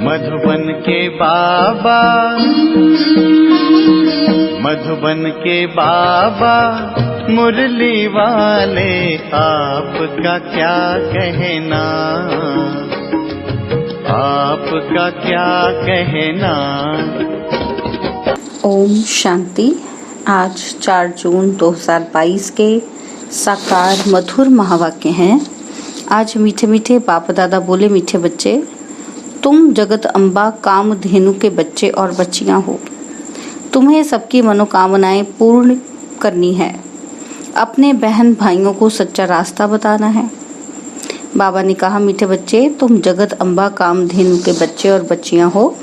मधुबन के बाबा, मधुबन के बाबा मुरली वाले, आपका क्या कहना, आपका क्या कहना। ओम शांति। आज 4 जून 2022 के साकार मधुर महावाक्य हैं। आज मीठे मीठे बाप दादा बोले, मीठे बच्चे, तुम जगत अम्बा कामधेनु के बच्चे और बच्चियां हो। तुम्हें सबकी मनोकामनाएं पूर्ण करनी है, अपने बहन भाइयों को सच्चा रास्ता बताना है। बाबा ने कहा, मीठे बच्चे, तुम जगत अम्बा कामधेनु के बच्चे और बच्चियां हो।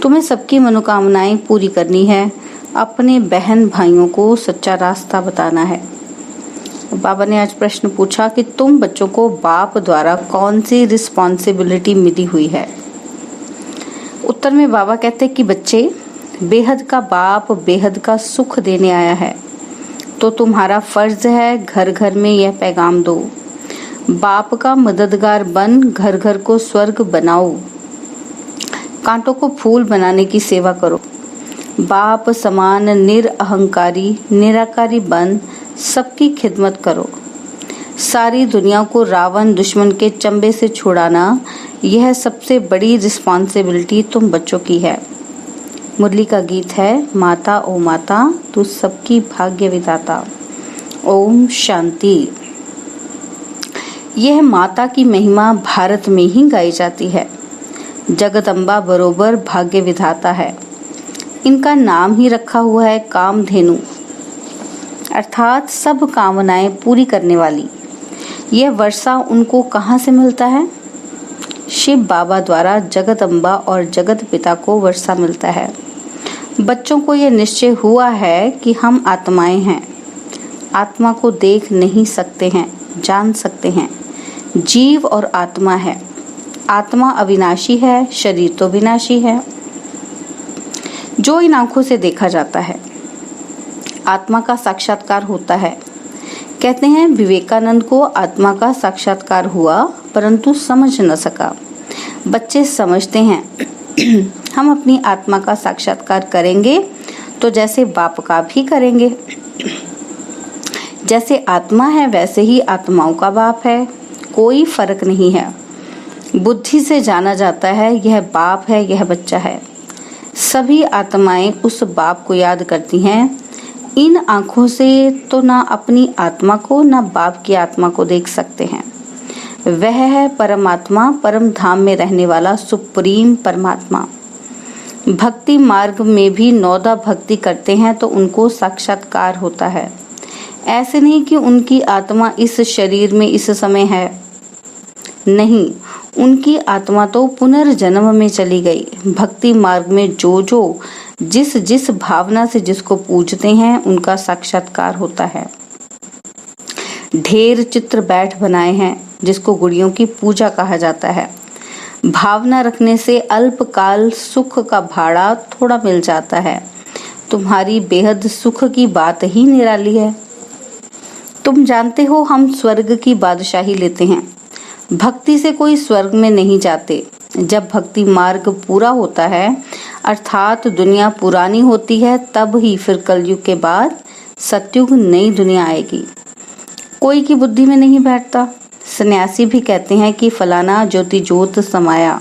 तुम्हें सबकी मनोकामनाएं पूरी करनी है, अपने बहन भाइयों को सच्चा रास्ता बताना है। बाबा ने आज प्रश्न पूछा कि तुम बच्चों को बाप द्वारा कौन सी रिस्पॉन्सिबिलिटी मिली हुई है। उत्तर में बाबा कहते कि बच्चे, बेहद का बाप बेहद का सुख देने आया है, तो तुम्हारा फर्ज है घर घर में यह पैगाम दो। बाप का मददगार बन घर घर को स्वर्ग बनाओ, कांटों को फूल बनाने की सेवा करो। बाप समान निरअहंकारी निराकारी बन सबकी खिदमत करो। सारी दुनिया को रावण दुश्मन के चंबे से छुड़ाना, यह सबसे बड़ी रिस्पॉन्सिबिलिटी तुम बच्चों की है। मुरली का गीत है, माता ओ माता तू सबकी भाग्य विधाता। ओम शांति। यह माता की महिमा भारत में ही गाई जाती है। जगदम्बा बरोबर भाग्य विधाता है। इनका नाम ही रखा हुआ है कामधेनु, अर्थात सब कामनाएं पूरी करने वाली। यह वर्षा उनको कहाँ से मिलता है? शिव बाबा द्वारा जगदम्बा और जगत पिता को वर्षा मिलता है। बच्चों को यह निश्चय हुआ है कि हम आत्माएं हैं, आत्मा को देख नहीं सकते हैं, जान सकते हैं। जीव और आत्मा है। आत्मा अविनाशी है, शरीर तो विनाशी है, जो इन आंखों से देखा जाता है। आत्मा का साक्षात्कार होता है। कहते हैं विवेकानंद को आत्मा का साक्षात्कार हुआ, परंतु समझ न सका। बच्चे समझते हैं हम अपनी आत्मा का साक्षात्कार करेंगे तो जैसे बाप का भी करेंगे। जैसे आत्मा है वैसे ही आत्माओं का बाप है, कोई फर्क नहीं है। बुद्धि से जाना जाता है यह बाप है, यह बच्चा है। सभी आत्माएं उस बाप को याद करती हैं। इन आंखों से तो ना अपनी आत्मा को ना बाप की आत्मा को देख सकते हैं। वह है परमात्मा, परम धाम में रहने वाला सुप्रीम परमात्मा। भक्ति मार्ग में भी 9 भक्ति करते हैं तो उनको साक्षात्कार होता है। ऐसे नहीं कि उनकी आत्मा इस शरीर में इस समय है, नहीं, उनकी आत्मा तो पुनर्जन्म में चली गई। भक्ति मार्ग में जो जिस जिस भावना से जिसको पूजते हैं उनका साक्षात्कार होता है। ढेर चित्र बैठ बनाए हैं जिसको गुड़ियों की पूजा कहा जाता है। भावना रखने से अल्पकाल सुख का भाड़ा थोड़ा मिल जाता है। तुम्हारी बेहद सुख की बात ही निराली है। तुम जानते हो हम स्वर्ग की बादशाही लेते हैं। भक्ति से कोई स्वर्ग में नहीं जाते। जब भक्ति मार्ग पूरा होता है, अर्थात दुनिया पुरानी होती है, तब ही फिर कलयुग के बाद सतयुग नई दुनिया आएगी। कोई की बुद्धि में नहीं बैठता। सन्यासी भी कहते हैं कि फलाना ज्योति ज्योत समाया,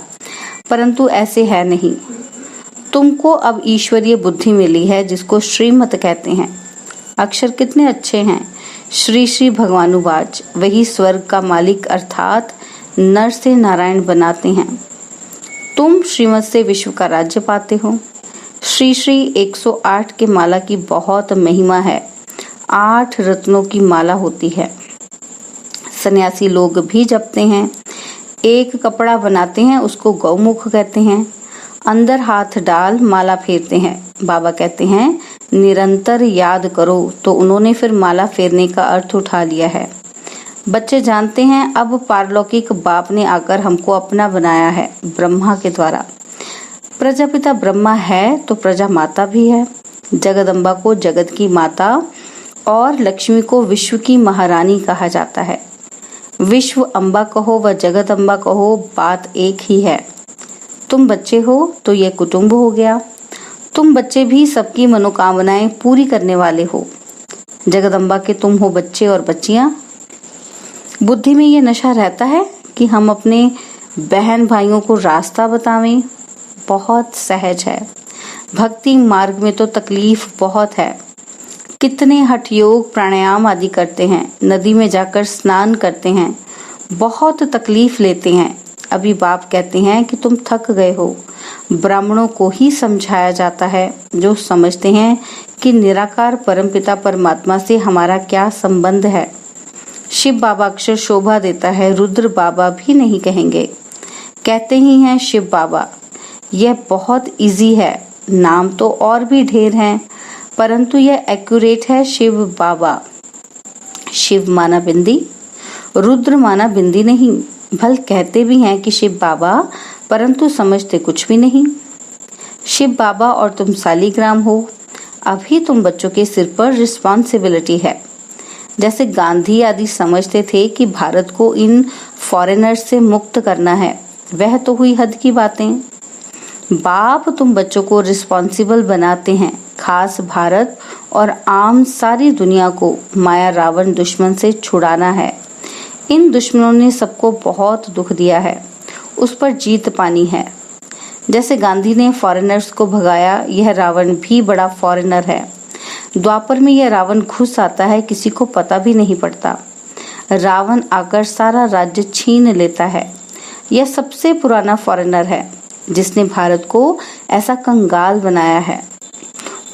परंतु ऐसे है नहीं। तुमको अब ईश्वरीय बुद्धि मिली है जिसको श्रीमत कहते हैं। अक्षर कितने अच्छे हैं। श्री श्री भगवानुवाच, वही स्वर्ग का मालिक अर्थात नर से नारायण बनाते हैं। तुम श्रीमत से विश्व का राज्य पाते हो। श्री श्री 108 के माला की बहुत महिमा है। 8 रत्नों की माला होती है। सन्यासी लोग भी जपते हैं। एक कपड़ा बनाते हैं, उसको गौमुख कहते हैं। अंदर हाथ डाल माला फेरते हैं। बाबा कहते हैं निरंतर याद करो, तो उन्होंने फिर माला फेरने का अर्थ उठा लिया है। बच्चे जानते हैं अब पारलौकिक बाप ने आकर हमको अपना बनाया है ब्रह्मा के द्वारा। प्रजापिता ब्रह्मा है तो प्रजा माता भी है। जगदम्बा को जगत की माता और लक्ष्मी को विश्व की महारानी कहा जाता है। विश्व अम्बा कहो व जगदम्बा कहो, बात एक ही है। तुम बच्चे हो तो यह कुटुंब हो गया। तुम बच्चे भी सबकी मनोकामनाएं पूरी करने वाले हो। जगदम्बा के तुम हो बच्चे और बच्चियां। बुद्धि में ये नशा रहता है कि हम अपने बहन भाइयों को रास्ता बतावें। बहुत सहज है। भक्ति मार्ग में तो तकलीफ बहुत है। कितने हठ योग प्राणायाम आदि करते हैं, नदी में जाकर स्नान करते हैं, बहुत तकलीफ लेते हैं। अभी बाप कहते हैं कि तुम थक गए हो। ब्राह्मणों को ही समझाया जाता है जो समझते हैं कि निराकार परमपिता परमात्मा से हमारा क्या संबंध है। शिव बाबा अक्षर शोभा देता है, रुद्र बाबा भी नहीं कहेंगे, कहते ही हैं शिव बाबा। यह बहुत इजी है। नाम तो और भी ढेर हैं, परंतु यह एक्यूरेट है शिव बाबा। शिव माना बिंदी, रुद्र माना बिंदी नहीं। भल कहते भी हैं कि शिव बाबा, परंतु समझते कुछ भी नहीं। शिव बाबा और तुम सालीग्राम हो। अभी तुम बच्चों के सिर पर रिस्पॉन्सिबिलिटी है। जैसे गांधी आदि समझते थे कि भारत को इन फॉरेनर्स से मुक्त करना है, वह तो हुई हद की बातें। बाप तुम बच्चों को रिस्पॉन्सिबल बनाते हैं, खास भारत और आम सारी दुनिया को माया रावण दुश्मन से छुड़ाना है। इन दुश्मनों ने सबको बहुत दुख दिया है, उस पर जीत पानी है। जैसे गांधी ने फॉरेनर्स को भगाया, यह रावण भी बड़ा फॉरेनर है। द्वापर में यह रावण घुस आता है, किसी को पता भी नहीं पड़ता। रावण आकर सारा राज्य छीन लेता है। यह सबसे पुराना फॉरेनर है जिसने भारत को ऐसा कंगाल बनाया है।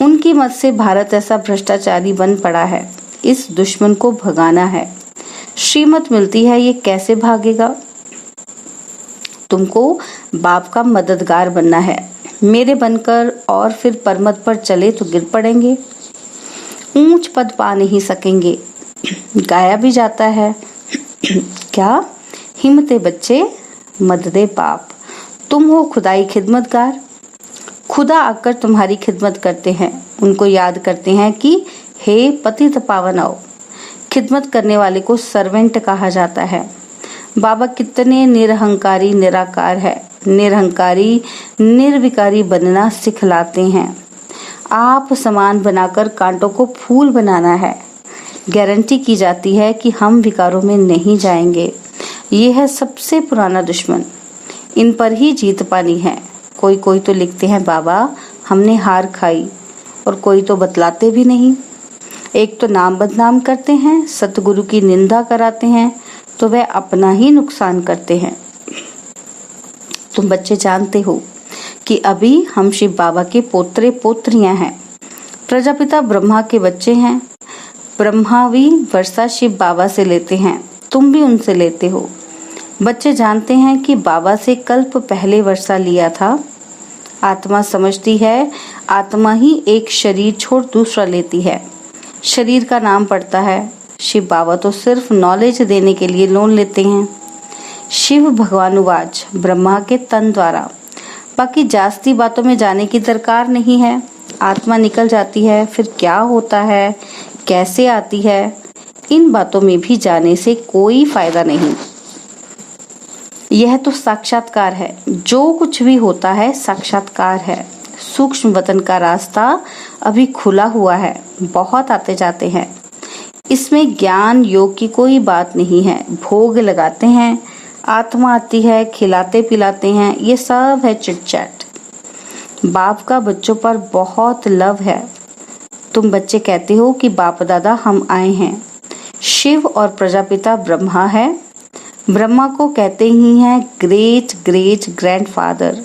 उनकी मत से भारत ऐसा भ्रष्टाचारी बन पड़ा है। इस दुश्मन को भगाना है। श्रीमत मिलती है, ये कैसे भागेगा? तुमको बाप का मददगार बनना है। मेरे बनकर और फिर परमत पर चले तो गिर पड़ेंगे, ऊंच पद पा नहीं सकेंगे। गाया भी जाता है, क्या हिम्मते बच्चे मददे बाप। तुम हो खुदाई खिदमतगार। खुदा आकर तुम्हारी खिदमत करते हैं, उनको याद करते हैं कि हे पतित पावन आओ। खिदमत करने वाले को सर्वेंट कहा जाता है। बाबा कितने निरहंकारी निराकार है। निरहंकारी निर्विकारी बनना सिखलाते हैं। आप समान बनाकर कांटों को फूल बनाना है। गारंटी की जाती है कि हम विकारों में नहीं जाएंगे। ये है सबसे पुराना दुश्मन, इन पर ही जीत पानी है। कोई कोई तो लिखते हैं बाबा हमने हार खाई, और कोई तो बतलाते भी नहीं। एक तो नाम बदनाम करते हैं, सतगुरु की निंदा कराते हैं, तो वह अपना ही नुकसान करते हैं। तुम बच्चे जानते हो कि अभी हम शिव बाबा के पोत्रे पोत्रियां हैं। प्रजापिता ब्रह्मा के बच्चे हैं। ब्रह्मा भी वर्षा शिव बाबा से लेते हैं, तुम भी उनसे लेते हो। बच्चे जानते हैं कि बाबा से कल्प पहले वर्षा लिया था। आत्मा समझती है आत्मा ही एक शरीर छोड़ दूसरा लेती है। शरीर का नाम पड़ता है। शिव बाबा तो सिर्फ नॉलेज देने के लिए लोन लेते हैं। शिव भगवानुवाच ब्रह्मा के तन द्वारा। बाकी जास्ती बातों में जाने की दरकार नहीं है। आत्मा निकल जाती है, फिर क्या होता है, कैसे आती है, इन बातों में भी जाने से कोई फायदा नहीं। यह तो साक्षात्कार है। जो कुछ भी होता है साक्षात्कार है। सूक्ष्म वतन का रास्ता अभी खुला हुआ है, बहुत आते जाते हैं। इसमें ज्ञान योग की कोई बात नहीं है। भोग लगाते हैं, आत्मा आती है, खिलाते पिलाते हैं, ये सब है चिट चैट। बाप का बच्चों पर बहुत लव है। तुम बच्चे कहते हो कि बाप दादा हम आए हैं। शिव और प्रजापिता ब्रह्मा है। ब्रह्मा को कहते ही हैं ग्रेट ग्रेट ग्रैंडफादर।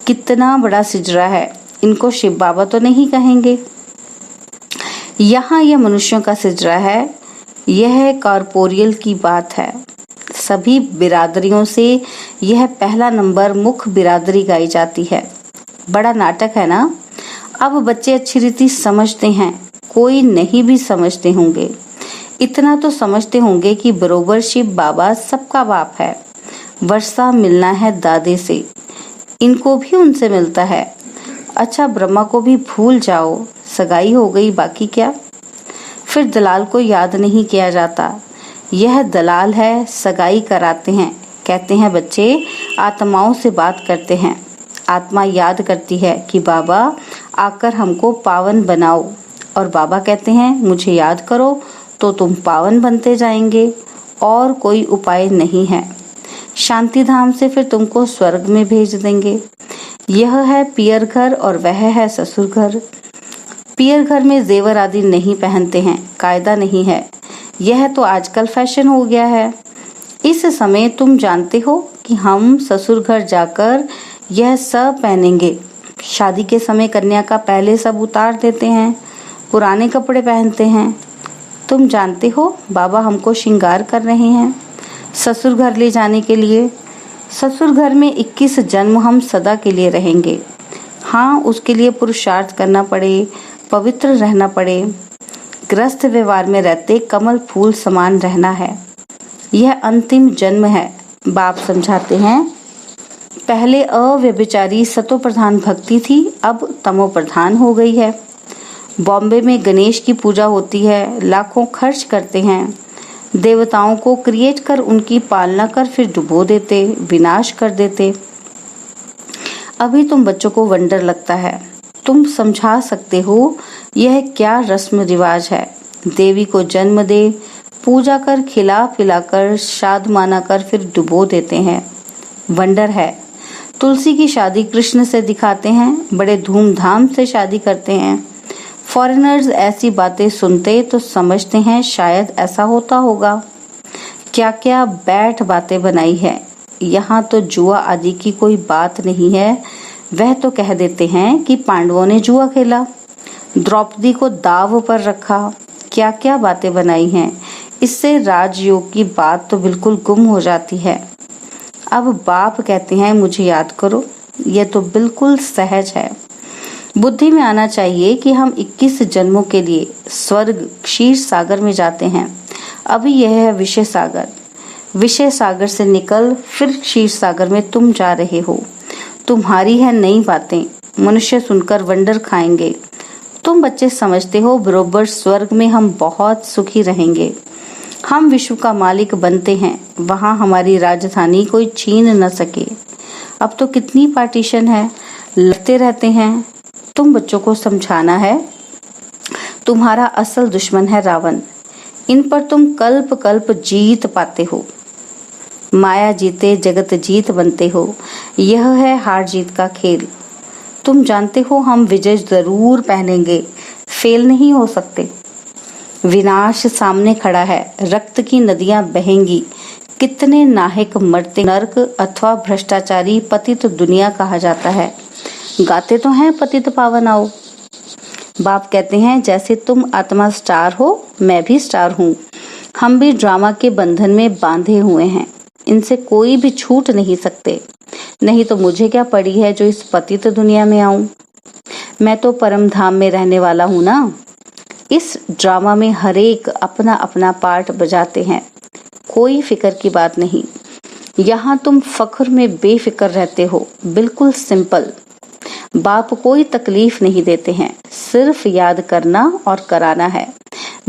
कितना बड़ा सिजरा है, इनको शिव बाबा तो नहीं कहेंगे। यहाँ यह मनुष्यों का सिजरा है। यह कॉर्पोरियल की बात है। सभी बिरादरियों से यह पहला नंबर मुख्य बिरादरी गाई जाती है। बड़ा नाटक है ना। अब बच्चे अच्छी रीति समझते हैं, कोई नहीं भी समझते होंगे। इतना तो समझते होंगे कि बरोबर शिव बाबा सबका बाप है। वर्षा मिलना है दादे से, इनको भी उनसे मिलता है। अच्छा ब्रह्मा को भी भूल जाओ, सगाई हो गई, बाकी क्या। फिर दलाल को याद नहीं किया जाता। यह दलाल है, सगाई कराते हैं। कहते हैं बच्चे आत्माओं से बात करते हैं। आत्मा याद करती है कि बाबा आकर हमको पावन बनाओ, और बाबा कहते हैं मुझे याद करो तो तुम पावन बनते जाएंगे, और कोई उपाय नहीं है। शांति धाम से फिर तुमको स्वर्ग में भेज देंगे। यह है पियर घर और वह है ससुर घर। पियर घर में जेवर आदि नहीं पहनते हैं, कायदा नहीं है। यह तो आजकल फैशन हो गया है। इस समय तुम जानते हो कि हम ससुर घर जाकर यह सब पहनेंगे। शादी के समय कन्या का पहले सब उतार देते हैं, पुराने कपड़े पहनते हैं। तुम जानते हो बाबा हमको श्रृंगार कर रहे हैं ससुर घर ले जाने के लिए। ससुर घर में 21 जन्म हम सदा के लिए रहेंगे। हाँ, उसके लिए पुरुषार्थ करना पड़े, पवित्र रहना पड़े। ग्रस्त व्यवहार में रहते कमल फूल समान रहना है। यह अंतिम जन्म है। बाप समझाते हैं, पहले अव्यभिचारी सतो प्रधान भक्ति थी, अब तमो प्रधान हो गई है। बॉम्बे में गणेश की पूजा होती है, लाखों खर्च करते हैं। देवताओं को क्रिएट कर उनकी पालना कर फिर डुबो देते, विनाश कर देते। अभी तुम बच्चों को वंडर लगता है। तुम समझा सकते हो यह क्या रस्म रिवाज है। देवी को जन्म दे, पूजा कर, खिला पिलाकर, श्राद्ध माना कर फिर डुबो देते हैं। वंडर है। तुलसी की शादी कृष्ण से दिखाते हैं, बड़े धूमधाम से शादी करते हैं। फॉरेनर्स ऐसी बातें सुनते तो समझते हैं शायद ऐसा होता होगा। क्या क्या बैठ बातें बनाई है। यहाँ तो जुआ आदि की कोई बात नहीं है। वह तो कह देते हैं कि पांडवों ने जुआ खेला, द्रौपदी को दाव पर रखा। क्या क्या बातें बनाई हैं। इससे राजयोग की बात तो बिल्कुल गुम हो जाती है। अब बाप कहते हैं मुझे याद करो। यह तो बिल्कुल सहज है। बुद्धि में आना चाहिए कि हम 21 जन्मों के लिए स्वर्ग क्षीर सागर में जाते हैं। अभी यह है विषय सागर। विषय सागर से निकल फिर क्षीर सागर में तुम जा रहे हो। तुम्हारी है नई बातें, मनुष्य सुनकर वंडर खाएंगे। तुम बच्चे समझते हो बरोबर स्वर्ग में हम बहुत सुखी रहेंगे। हम विश्व का मालिक बनते हैं, वहां हमारी राजधानी कोई छीन न सके। अब तो कितनी पार्टीशन है, लड़ते रहते हैं। तुम बच्चों को समझाना है तुम्हारा असल दुश्मन है रावण। इन पर तुम कल्प कल्प जीत पाते हो। माया जीते जगत जीत बनते हो। यह है हार जीत का खेल। तुम जानते हो हम विजय जरूर पहनेंगे, फेल नहीं हो सकते। विनाश सामने खड़ा है, रक्त की नदियां बहेंगी। कितने नाहक मरते। नर्क अथवा भ्रष्टाचारी पतित दुनिया कहा जाता है। गाते तो हैं पतित पावन आओ। बाप कहते हैं जैसे तुम आत्मा स्टार हो, मैं भी स्टार हूँ। हम भी ड्रामा के बंधन में बांधे हुए हैं। इनसे कोई भी छूट नहीं सकते। नहीं तो मुझे क्या पड़ी है जो इस पतित दुनिया में आऊं। मैं तो परम धाम में रहने वाला हूं ना। इस ड्रामा में हरेक अपना अपना पार्ट बजाते हैं। कोई फिक्र की बात नहीं। यहाँ तुम फख्र में बेफिक्र रहते हो, बिल्कुल सिंपल। बाप कोई तकलीफ नहीं देते हैं, सिर्फ याद करना और कराना है।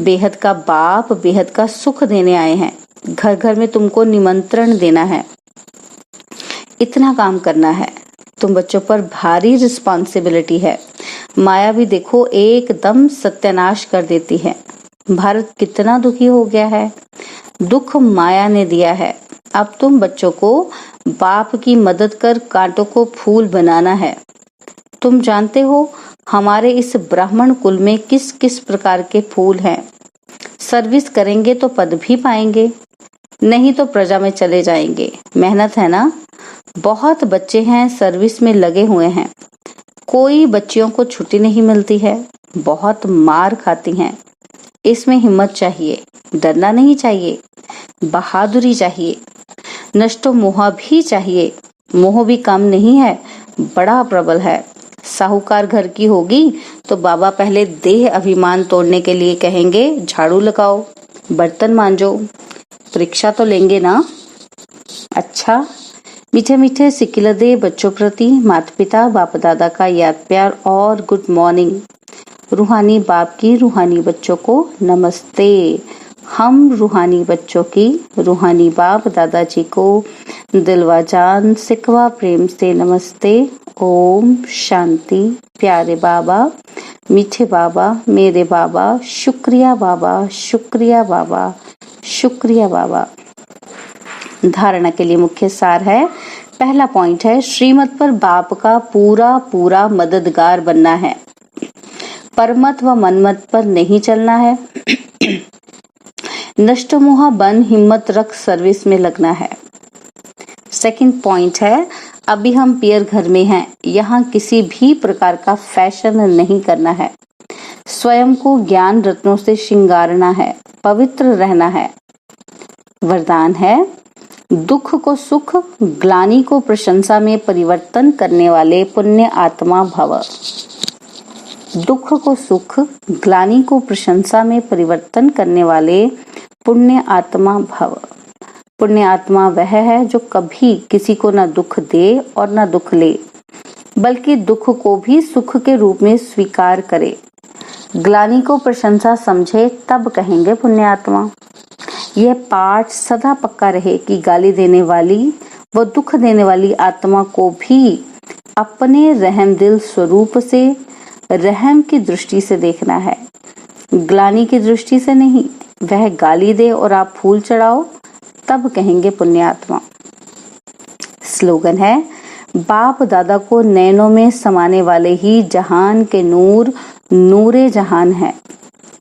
बेहद का बाप बेहद का सुख देने आए हैं। घर घर में तुमको निमंत्रण देना है। इतना काम करना है। तुम बच्चों पर भारी रिस्पॉन्सिबिलिटी है। माया भी देखो एकदम सत्यानाश कर देती है। भारत कितना दुखी हो गया है। दुख माया ने दिया है। अब तुम बच्चों को बाप की मदद कर कांटों को फूल बनाना है। तुम जानते हो हमारे इस ब्राह्मण कुल में किस किस प्रकार के फूल हैं। सर्विस करेंगे तो पद भी पाएंगे, नहीं तो प्रजा में चले जाएंगे। मेहनत है ना। बहुत बच्चे हैं सर्विस में लगे हुए हैं। कोई बच्चियों को छुट्टी नहीं मिलती है। बहुत मार खाती हैं। इसमें हिम्मत चाहिए, डरना नहीं चाहिए, बहादुरी चाहिए, नष्टो मोह भी चाहिए। मोह भी कम नहीं है, बड़ा प्रबल है। साहूकार घर की होगी तो बाबा पहले देह अभिमान तोड़ने के लिए कहेंगे झाड़ू लगाओ, बर्तन मांजो। परीक्षा तो लेंगे ना। अच्छा, मीठे मीठे सिकिलदे बच्चों प्रति माता पिता बाप दादा का याद प्यार और गुड मॉर्निंग। रूहानी बाप की रूहानी बच्चों को नमस्ते। हम रूहानी बच्चों की रूहानी बाप दादाजी को दिलवा जान सिकवा प्रेम से नमस्ते। ओम शांति। प्यारे बाबा, मीठे बाबा, मेरे बाबा, शुक्रिया बाबा, शुक्रिया बाबा, शुक्रिया बाबा। धारणा के लिए मुख्य सार है, पहला पॉइंट है, श्रीमत पर बाप का पूरा पूरा मददगार बनना है। परमत व मनमत पर नहीं चलना है। नष्ट मोह बन हिम्मत रख सर्विस में लगना है। सेकंड पॉइंट है, अभी हम पियर घर में हैं, यहाँ किसी भी प्रकार का फैशन नहीं करना है। स्वयं को ज्ञान रत्नों से श्रृंगारना है, पवित्र रहना है। वरदान है, दुख को सुख, ग्लानि को प्रशंसा में परिवर्तन करने वाले पुण्य आत्मा भव। दुख को सुख, ग्लानि को प्रशंसा में परिवर्तन करने वाले पुण्य आत्मा भव। पुण्य आत्मा वह है जो कभी किसी को न दुख दे और न दुख ले, बल्कि दुख को भी सुख के रूप में स्वीकार करे। ग्लानि को प्रशंसा समझे तब कहेंगे पुण्य आत्मा। यह पाठ सदा पक्का रहे कि गाली देने वाली व दुख देने वाली आत्मा को भी अपने रहमदिल स्वरूप से, रहम की दृष्टि से देखना है, ग्लानि की दृष्टि से नहीं। वह गाली दे और आप फूल चढ़ाओ तब कहेंगे पुण्य आत्मा। स्लोगन है, बाप दादा को नैनों में समाने वाले ही जहान के नूर नूरे जहान है।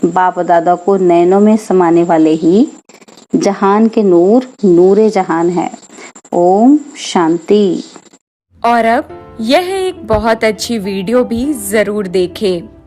बाप दादा को नैनों में समाने वाले ही जहान के नूर नूरे जहान है। ओम शांति। और अब यह एक बहुत अच्छी वीडियो भी जरूर देखें।